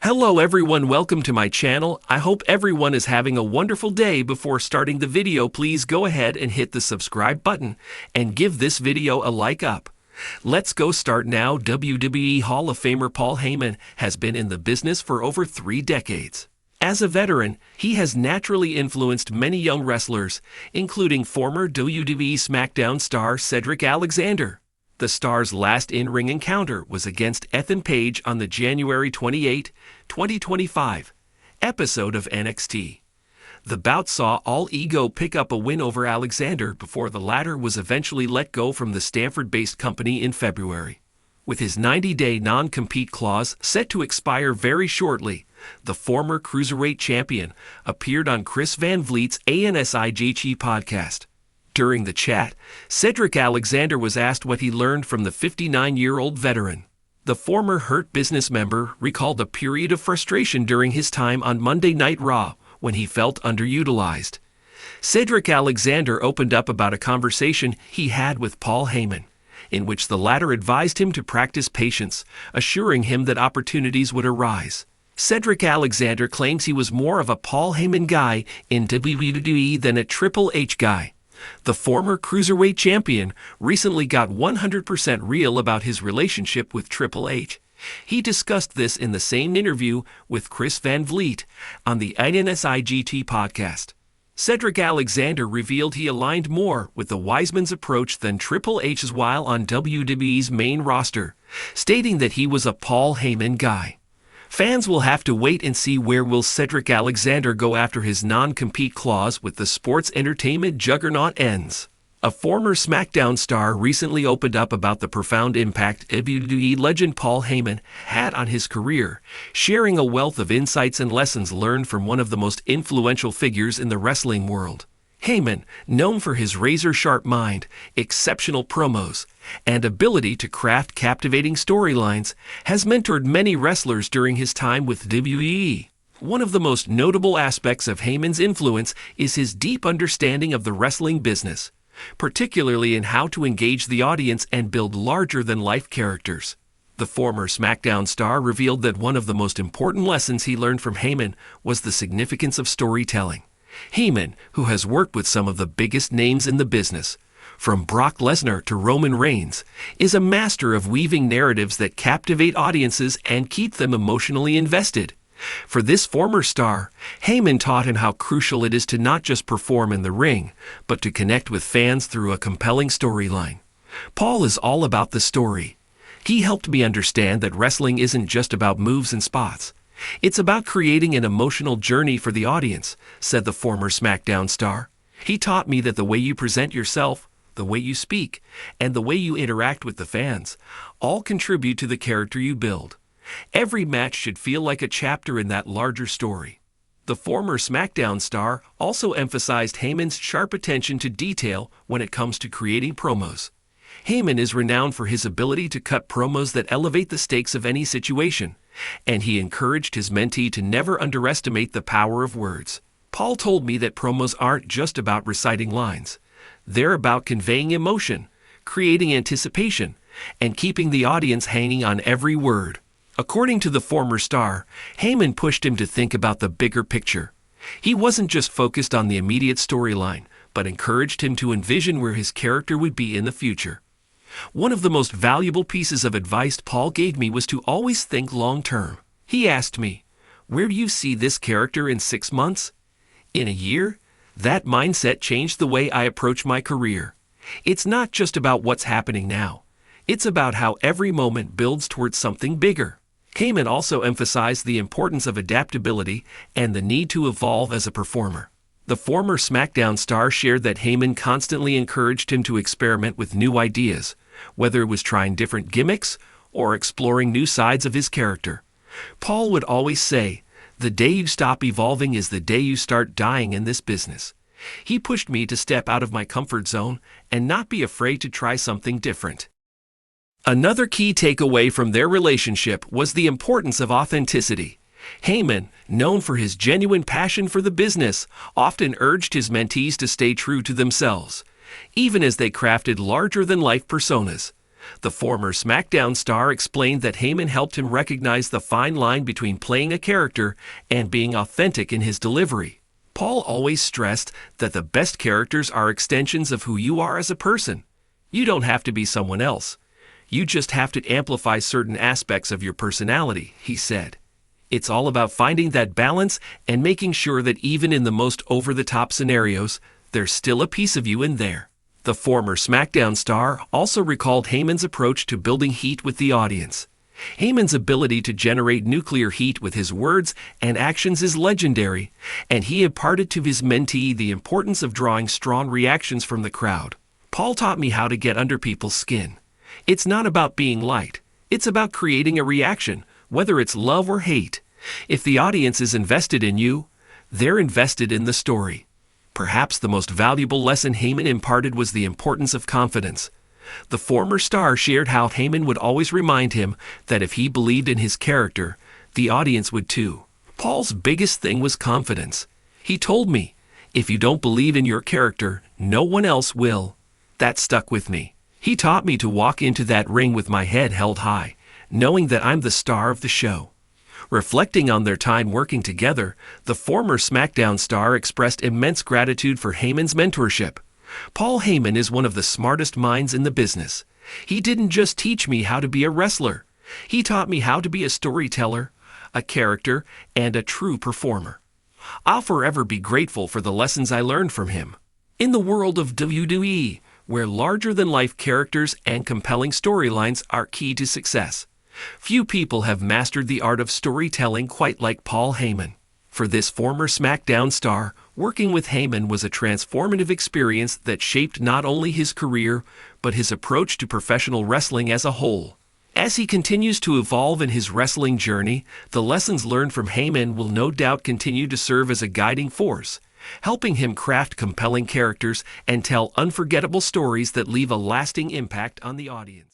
Hello everyone, welcome to my channel. I hope everyone is having a wonderful day. Before starting the video, please go ahead and hit the subscribe button and give this video a like up. Let's go start now. WWE Hall of Famer Paul Heyman has been in the business for over 3 decades. As a veteran, he has naturally influenced many young wrestlers, including former WWE SmackDown star Cedric Alexander. The star's last in-ring encounter was against Ethan Page on the January 28, 2025 episode of NXT. The bout saw All Ego pick up a win over Alexander before the latter was eventually let go from the Stanford-based company in February. With his 90-day non-compete clause set to expire very shortly, the former Cruiserweight champion appeared on Chris Van Vliet's ANSIGT podcast. During the chat, Cedric Alexander was asked what he learned from the 59-year-old veteran. The former Hurt Business member recalled a period of frustration during his time on Monday Night Raw when he felt underutilized. Cedric Alexander opened up about a conversation he had with Paul Heyman, in which the latter advised him to practice patience, assuring him that opportunities would arise. Cedric Alexander claims he was more of a Paul Heyman guy in WWE than a Triple H guy. The former Cruiserweight champion recently got 100% real about his relationship with Triple H. He discussed this in the same interview with Chris Van Vliet on the ANSIGT podcast. Cedric Alexander revealed he aligned more with the Wiseman's approach than Triple H's while on WWE's main roster, stating that he was a Paul Heyman guy. Fans will have to wait and see where will Cedric Alexander go after his non-compete clause with the sports entertainment juggernaut ends. A former SmackDown star recently opened up about the profound impact WWE legend Paul Heyman had on his career, sharing a wealth of insights and lessons learned from one of the most influential figures in the wrestling world. Heyman, known for his razor-sharp mind, exceptional promos, and ability to craft captivating storylines, has mentored many wrestlers during his time with WWE. One of the most notable aspects of Heyman's influence is his deep understanding of the wrestling business, particularly in how to engage the audience and build larger-than-life characters. The former SmackDown star revealed that one of the most important lessons he learned from Heyman was the significance of storytelling. Heyman, who has worked with some of the biggest names in the business, from Brock Lesnar to Roman Reigns, is a master of weaving narratives that captivate audiences and keep them emotionally invested. For this former star, Heyman taught him how crucial it is to not just perform in the ring, but to connect with fans through a compelling storyline. Paul is all about the story. He helped me understand that wrestling isn't just about moves and spots. It's about creating an emotional journey for the audience, said the former SmackDown star. He taught me that the way you present yourself, the way you speak, and the way you interact with the fans all contribute to the character you build. Every match should feel like a chapter in that larger story. The former SmackDown star also emphasized Heyman's sharp attention to detail when it comes to creating promos. Heyman is renowned for his ability to cut promos that elevate the stakes of any situation, and he encouraged his mentee to never underestimate the power of words. Paul told me that promos aren't just about reciting lines. They're about conveying emotion, creating anticipation, and keeping the audience hanging on every word. According to the former star, Heyman pushed him to think about the bigger picture. He wasn't just focused on the immediate storyline, but encouraged him to envision where his character would be in the future. One of the most valuable pieces of advice Paul gave me was to always think long-term. He asked me, "Where do you see this character in 6 months? In a year?" That mindset changed the way I approach my career. It's not just about what's happening now. It's about how every moment builds towards something bigger. Heyman also emphasized the importance of adaptability and the need to evolve as a performer. The former SmackDown star shared that Heyman constantly encouraged him to experiment with new ideas, whether it was trying different gimmicks or exploring new sides of his character. Paul would always say, "The day you stop evolving is the day you start dying in this business." He pushed me to step out of my comfort zone and not be afraid to try something different. Another key takeaway from their relationship was the importance of authenticity. Heyman, known for his genuine passion for the business, often urged his mentees to stay true to themselves, even as they crafted larger-than-life personas. The former SmackDown star explained that Heyman helped him recognize the fine line between playing a character and being authentic in his delivery. Paul always stressed that the best characters are extensions of who you are as a person. You don't have to be someone else. You just have to amplify certain aspects of your personality, he said. It's all about finding that balance and making sure that even in the most over-the-top scenarios, there's still a piece of you in there. The former SmackDown star also recalled Heyman's approach to building heat with the audience. Heyman's ability to generate nuclear heat with his words and actions is legendary, and he imparted to his mentee the importance of drawing strong reactions from the crowd. Paul taught me how to get under people's skin. It's not about being liked. It's about creating a reaction, whether it's love or hate. If the audience is invested in you, they're invested in the story. Perhaps the most valuable lesson Heyman imparted was the importance of confidence. The former star shared how Heyman would always remind him that if he believed in his character, the audience would too. Paul's biggest thing was confidence. He told me, "If you don't believe in your character, no one else will." That stuck with me. He taught me to walk into that ring with my head held high, knowing that I'm the star of the show. Reflecting on their time working together, the former SmackDown star expressed immense gratitude for Heyman's mentorship. Paul Heyman is one of the smartest minds in the business. He didn't just teach me how to be a wrestler. He taught me how to be a storyteller, a character, and a true performer. I'll forever be grateful for the lessons I learned from him. In the world of WWE, where larger-than-life characters and compelling storylines are key to success, few people have mastered the art of storytelling quite like Paul Heyman. For this former SmackDown star, working with Heyman was a transformative experience that shaped not only his career, but his approach to professional wrestling as a whole. As he continues to evolve in his wrestling journey, the lessons learned from Heyman will no doubt continue to serve as a guiding force, helping him craft compelling characters and tell unforgettable stories that leave a lasting impact on the audience.